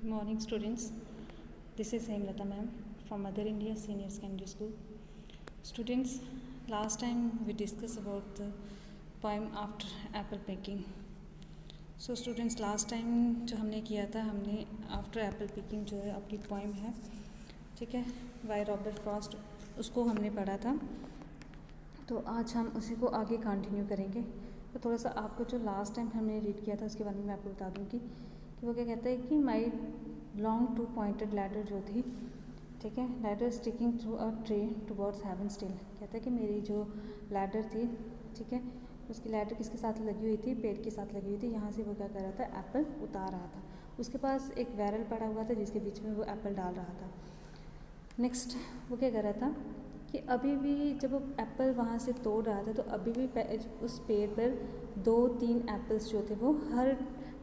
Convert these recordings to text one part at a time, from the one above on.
Good morning, students. This is Hemlata ma'am from Mother India Senior Secondary School. Students, last time we discussed about the poem after apple picking. So students, last time जो हमने किया था, हमने after apple picking जो है अपनी poem है, ठीक है, बाय रॉबर्ट फ्रॉस्ट, उसको हमने पढ़ा था. तो आज हम उसी को आगे कंटिन्यू करेंगे. तो थोड़ा सा आपको जो लास्ट टाइम हमने रीड किया था उसके बारे में मैं आपको बता दूँगी कि वो क्या कहता है कि my long two pointed ladder जो थी, ठीक है, ladder sticking through a tree towards heaven still. कहता है कि मेरी जो लैडर थी, ठीक है, उसकी लैडर किसके साथ लगी हुई थी, पेड़ के साथ लगी हुई थी. यहाँ से वो क्या कर रहा था, एप्पल उतार रहा था. उसके पास एक बैरल पड़ा हुआ था जिसके बीच में वो एप्पल डाल रहा था. नेक्स्ट वो क्या कर रहा था कि अभी भी जब वो एप्पल वहाँ से तोड़ रहा था तो अभी भी उस पेड़ पर 2-3 एप्पल्स जो थे वो हर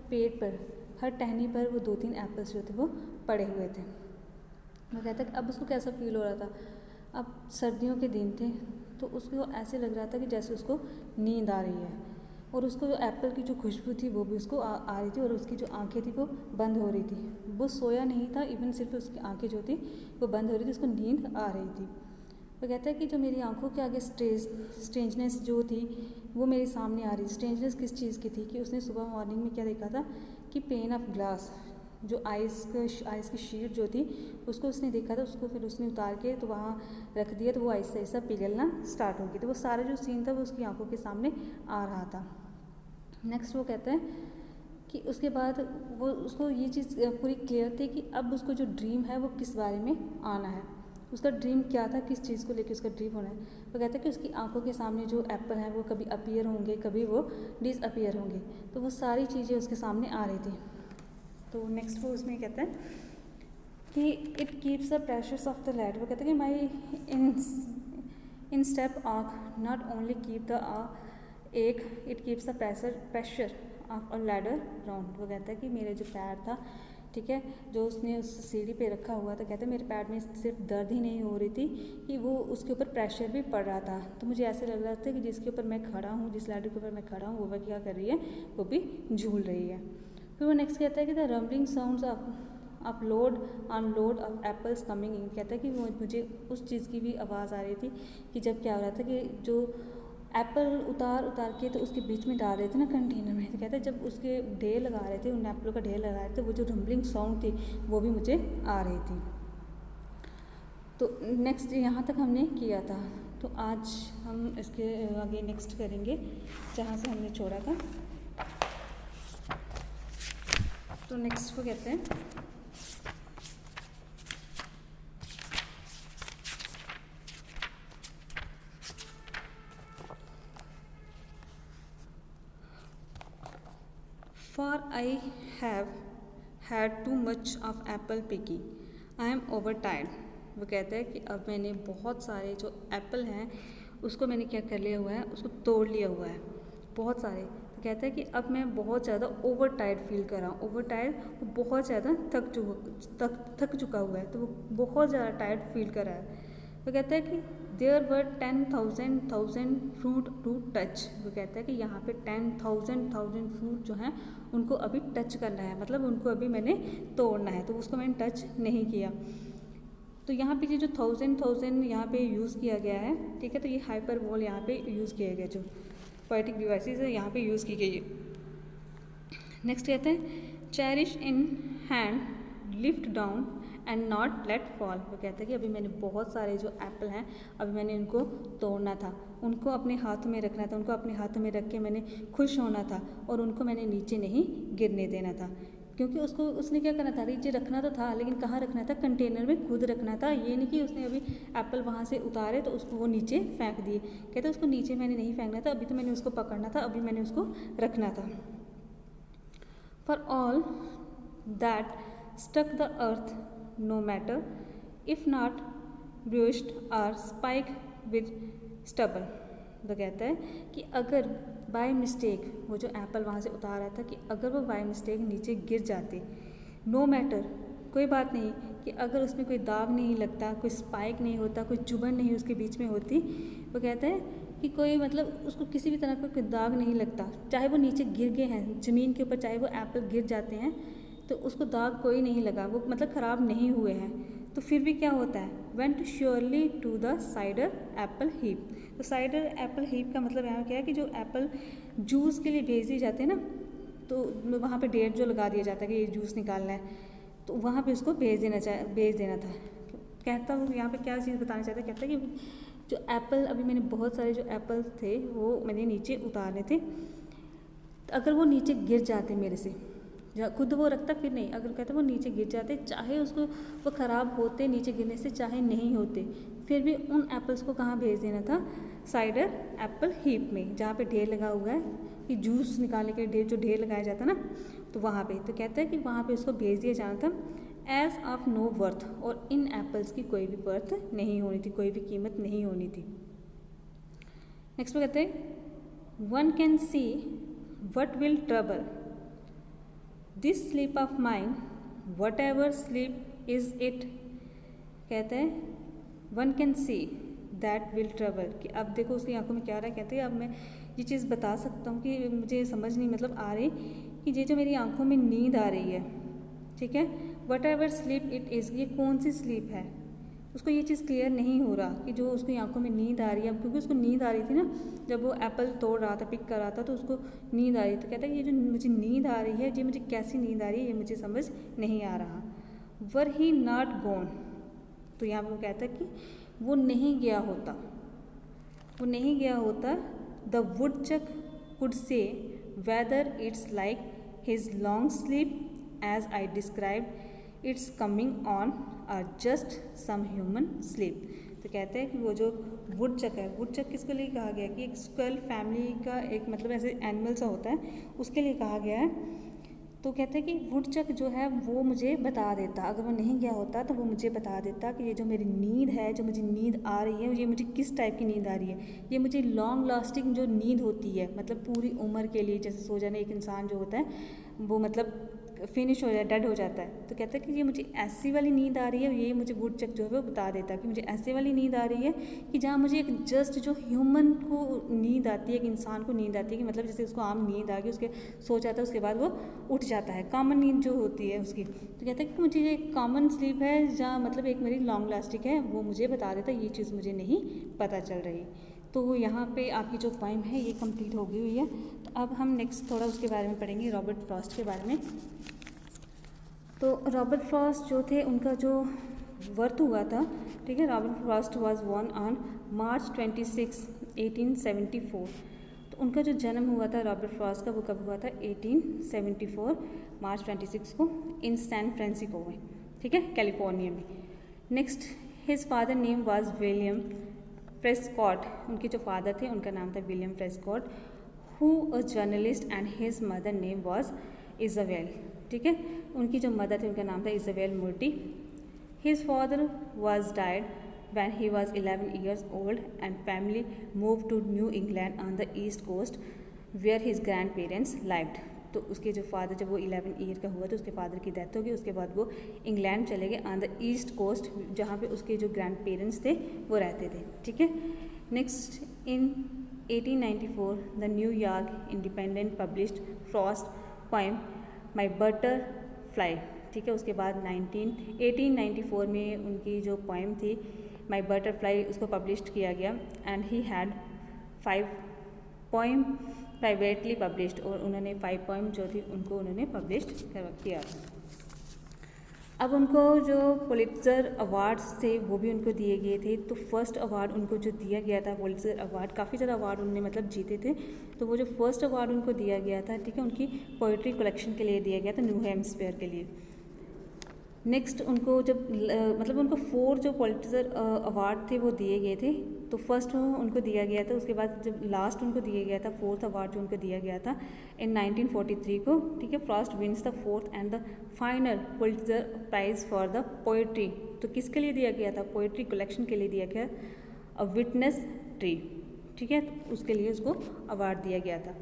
पेड़ पर, हर टहनी पर वो 2-3 एप्पल्स जो थे वो पड़े हुए थे. वो कहता है कि अब उसको कैसा फील हो रहा था. अब सर्दियों के दिन थे तो उसको ऐसे लग रहा था कि जैसे उसको नींद आ रही है और उसको जो एप्पल की जो खुशबू थी वो भी उसको आ रही थी और उसकी जो आंखें थी वो बंद हो रही थी. वो सोया नहीं था, इवन सिर्फ उसकी आंखें जो थी वो बंद हो रही थी, उसको नींद आ रही थी. वो कहता है कि जो मेरी आंखों के आगे स्ट्रेंजनेस जो थी वो मेरे सामने आ रही. स्ट्रेंजनेस किस चीज़ की थी कि उसने सुबह मॉर्निंग में क्या देखा था कि पेन ऑफ ग्लास, जो आइस की शीट जो थी उसको उसने देखा था. उसको फिर उसने उतार के तो वहाँ रख दिया तो वो आहिस्ता आहिस्ता पिघलना स्टार्ट हो गई. तो वो सारा जो सीन था वो उसकी आंखों के सामने आ रहा था. नेक्स्ट वो कहता है कि उसके बाद वो उसको ये चीज़ पूरी क्लियर थी कि अब उसको जो ड्रीम है वो किस बारे में आना है. उसका ड्रीम क्या था, किस चीज़ को लेकर उसका ड्रीम होना है. वो कहता है कि उसकी आंखों के सामने जो एप्पल हैं वो कभी अपीयर होंगे, कभी वो डिसअपीयर होंगे. तो वो सारी चीज़ें उसके सामने आ रही थी. तो नेक्स्ट वो उसमें कहता है कि it keeps the pressures of the ladder. वो कहता है कि माई इन स्टेप आंख नॉट ओनली कीप द एक, it keeps the pressure of a ladder round. वो कहता है कि मेरे जो पैर था, ठीक है, जो उसने उस सीढ़ी पे रखा हुआ था, कहते हैं मेरे पैर में सिर्फ दर्द ही नहीं हो रही थी कि वो उसके ऊपर प्रेशर भी पड़ रहा था. तो मुझे ऐसे लग रहा था कि जिसके ऊपर मैं खड़ा हूँ, जिस लैडर के ऊपर मैं खड़ा हूँ, वो क्या कर रही है, वो भी झूल रही है. फिर वो नेक्स्ट कहता है कि the rumbling sounds of load unload of apples coming in. कहता है कि मुझे उस चीज़ की भी आवाज़ आ रही थी कि जब क्या हो रहा था कि जो एप्पल उतार के तो उसके बीच में डाल रहे थे ना कंटेनर में. तो कहते हैं जब उसके ढेर लगा रहे थे, उन एप्पलों का ढेर लगा रहे थे, वो जो रम्बलिंग साउंड थी वो भी मुझे आ रही थी. तो नेक्स्ट यहाँ तक हमने किया था. तो आज हम इसके आगे नेक्स्ट करेंगे जहाँ से हमने छोड़ा था. तो नेक्स्ट को कहते हैं For I have had too much of apple picking. I am overtired. वो कहता है कि अब मैंने बहुत सारे जो एप्पल हैं उसको मैंने क्या कर लिया हुआ है, उसको तोड़ लिया हुआ है, बहुत सारे. तो कहता है कि अब मैं बहुत ज़्यादा ओवर टायर्ड फील कर रहा हूँ. ओवर टायर्ड, वो बहुत ज़्यादा थक चुका हुआ है, तो वो बहुत ज़्यादा टायर्ड फील कर रहा है. वो कहता है कि there were 10,000 fruit to touch. वो कहता है कि यहाँ पे 10,000 फ्रूट जो हैं उनको अभी टच करना है, मतलब उनको अभी मैंने तोड़ना है, तो उसको मैंने टच नहीं किया. तो यहाँ पे ये जो 1000 यहाँ पे यूज़ किया गया है, ठीक है, तो ये हाइपरबोल यहाँ पे यूज़ किया गया, जो पोएटिक डिवाइसेस है यहाँ पे यूज़ की गई है. नेक्स्ट कहते हैं cherish in hand lift down and not let fall. वो कहता है कि अभी मैंने बहुत सारे जो एप्पल हैं अभी मैंने इनको तोड़ना था, उनको अपने हाथ में रखना था, उनको अपने हाथ में रख के मैंने खुश होना था और उनको मैंने नीचे नहीं गिरने देना था. क्योंकि उसने क्या करना था, नीचे रखना तो था लेकिन कहाँ रखना था, कंटेनर में खुद रखना था. ये नहीं कि उसने अभी एप्पल वहाँ से उतारे तो उसको वो नीचे फेंक दिए. कहते उसको नीचे मैंने नहीं फेंकना था, अभी तो मैंने उसको पकड़ना था, अभी मैंने उसको रखना था. For all that struck the earth, no matter if not bruised or spiked with stubble. तो कहता है कि अगर बाय मिस्टेक वो जो एप्पल वहाँ से उतार रहा था कि अगर वो बाय मिस्टेक नीचे गिर जाते, नो मैटर, कोई बात नहीं, कि अगर उसमें कोई दाग नहीं लगता, कोई स्पाइक नहीं होता, कोई चुभन नहीं उसके बीच में होती. वो कहता है कि कोई मतलब उसको किसी भी तरह का कोई दाग नहीं लगता, चाहे वो नीचे गिर गए हैं ज़मीन के ऊपर, चाहे वो एप्पल गिर जाते हैं, तो उसको दाग कोई नहीं लगा, वो मतलब ख़राब नहीं हुए हैं, तो फिर भी क्या होता है, went surely to the cider apple heap. तो साइडर एप्पल हीप का मतलब यहाँ क्या है कि जो एप्पल जूस के लिए भेज दिए जाते हैं ना, तो वहाँ पे डेट जो लगा दिया जाता है कि ये जूस निकालना है, तो वहाँ पे उसको भेज देना था। कहता वो यहाँ पे क्या चीज़ बताना चाहता है, कहता है कि जो एप्पल, अभी मैंने बहुत सारे जो एप्पल थे वो मैंने नीचे उतारने थे, अगर वो नीचे गिर जाते मेरे से, खुद वो रखता फिर नहीं, अगर कहता वो नीचे गिर जाते, चाहे उसको वो ख़राब होते नीचे गिरने से चाहे नहीं होते, फिर भी उन एप्पल्स को कहाँ भेज देना था, साइडर एप्पल हीप में, जहाँ पे ढेर लगा हुआ है कि जूस निकालने के लिए जो ढेर लगाया जाता है ना, तो वहाँ पे, तो कहता है कि वहाँ पे उसको भेज दिया जाना था, एज ऑफ नो वर्थ, और इन एप्पल्स की कोई भी वर्थ नहीं होनी थी, कोई भी कीमत नहीं होनी थी। नेक्स्ट में कहते हैं, one can see what will trouble this sleep of mind, what ever sleep is it. कहते हैं one can see that will trouble, कि अब देखो उसकी आंखों में क्या आ रहा है, कहते हैं अब मैं ये चीज़ बता सकता हूँ कि मुझे समझ नहीं मतलब आ रही कि ये जो मेरी आंखों में नींद आ रही है, ठीक है, what ever sleep it is, ये कौन सी स्लीप है, उसको ये चीज़ क्लियर नहीं हो रहा कि जो उसकी आंखों में नींद आ रही है, क्योंकि उसको नींद आ रही थी ना, जब वो एप्पल तोड़ रहा था, पिक कर रहा था, तो उसको नींद आ रही थी, तो कहता है ये जो मुझे नींद आ रही है, ये मुझे कैसी नींद आ रही है, ये मुझे समझ नहीं आ रहा। वर ही नॉट गॉन, तो यहाँ पर वो कहता है कि वो नहीं गया होता, वो नहीं गया होता, the woodchuck could say whether it's like his long sleep as I describe it's coming on or just some human sleep. तो कहते हैं कि वो जो वुडचक है, वुडचक किसके लिए कहा गया कि एक स्क्वेल फैमिली का एक मतलब ऐसे एनिमल सा होता है, उसके लिए कहा गया है। तो कहते हैं कि वुडचक जो है वो मुझे बता देता, अगर वो नहीं गया होता तो वो मुझे बता देता कि ये जो मेरी नींद है, जो मुझे नींद आ रही है, ये मुझे किस टाइप की नींद आ रही है, ये मुझे लॉन्ग लास्टिंग जो नींद होती है, मतलब पूरी उम्र के लिए, जैसे सो जाना एक इंसान जो होता है वो मतलब फिनिश हो जाए, डेड हो जाता है, तो कहता है कि ये मुझे ऐसी वाली नींद आ रही है, ये मुझे वुडचक जो है वो बता देता है कि मुझे ऐसी वाली नींद आ रही है कि जहाँ मुझे एक जस्ट जो ह्यूमन को नींद आती है, एक इंसान को नींद आती है, कि मतलब जैसे उसको आम नींद आ गई, उसके सो जाता है, उसके बाद वो उठ जाता है, कॉमन नींद जो होती है उसकी। तो कहता है कि मुझे ये कॉमन स्लीप है, जहाँ मतलब एक मेरी लॉन्ग लास्टिक है, वो मुझे बता देता है, ये चीज़ मुझे नहीं पता चल रही। तो यहाँ पे आपकी जो पोएम है ये कंप्लीट हो गई हुई है। तो अब हम नेक्स्ट थोड़ा उसके बारे में पढ़ेंगे, रॉबर्ट फ्रॉस्ट के बारे में। तो रॉबर्ट फ्रॉस्ट जो थे, उनका जो बर्थ हुआ था, ठीक है, Robert Frost was born on March 26, 1874। तो उनका जो जन्म हुआ था रॉबर्ट फ्रॉस्ट का, वो कब हुआ था, 1874 मार्च 26 को, इन सैन फ्रांसिस्को में, ठीक है, कैलिफोर्निया में। Next, his father name was William Prescott, उनके जो फादर थे उनका नाम था William Prescott, who a journalist, and his mother name was Isabel, ठीक है, उनकी जो मदर थी उनका नाम था Isabel Moorty. His father was died when he was 11 years old and family moved to New England on the east coast where his grandparents lived। तो उसके जो फादर, जब वो 11 ईयर का हुआ तो उसके फादर की डेथ हो गई, उसके बाद वो इंग्लैंड चले गए ऑन द ईस्ट कोस्ट, जहाँ पे उसके जो ग्रैंड पेरेंट्स थे वो रहते थे, ठीक है। Next, in 1894 the New York independent published Frost poem my butterfly, ठीक है। उसके बाद 1894 में उनकी जो पोएम थी माई बटरफ्लाई, उसको पब्लिश्ड किया गया, and he had 5 poem privately published, और उन्होंने 5 पोएम जो थी उनको उन्होंने पब्लिश्ड किया। अब उनको जो पुलित्ज़र अवार्ड्स थे वो भी उनको दिए गए थे। तो फर्स्ट अवार्ड उनको जो दिया गया था, पुलित्ज़र अवार्ड, काफ़ी ज़्यादा अवार्ड उन्होंने मतलब जीते थे, तो वो जो फर्स्ट अवार्ड उनको दिया गया था, ठीक है, उनकी पोइट्री कलेक्शन के लिए दिया गया था, न्यू हेम्स्फेयर के लिए। नेक्स्ट, उनको जब मतलब उनको 4 जो पुलित्ज़र अवार्ड थे वो दिए गए थे। तो फर्स्ट उनको दिया गया था, उसके बाद जब लास्ट उनको दिया गया था 4th अवार्ड जो उनको दिया गया था इन 1943 को, ठीक है। Frost wins the 4th and the final Pulitzer prize for the poetry. तो किसके लिए दिया गया था, पोइट्री कलेक्शन के लिए दिया गया, अ विटनेस ट्री, ठीक है, तो उसके लिए उसको अवार्ड दिया गया था।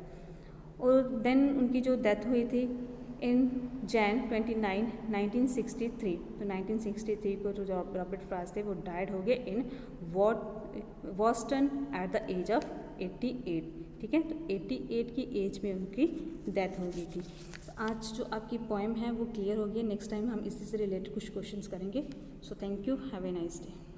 और देन उनकी जो डेथ हुई थी इन Jan 29, 1963। तो 1963 को जो रॉबर्ट फ्रॉस्ट थे वो डाइड हो गए in Boston at the age of 88, ठीक है। तो 88 की एज में उनकी डेथ हो गई थी। तो आज जो आपकी पोएम है वो क्लियर हो गई है। नेक्स्ट टाइम हम इसी से रिलेटेड कुछ क्वेश्चंस करेंगे। So thank you, have a nice day.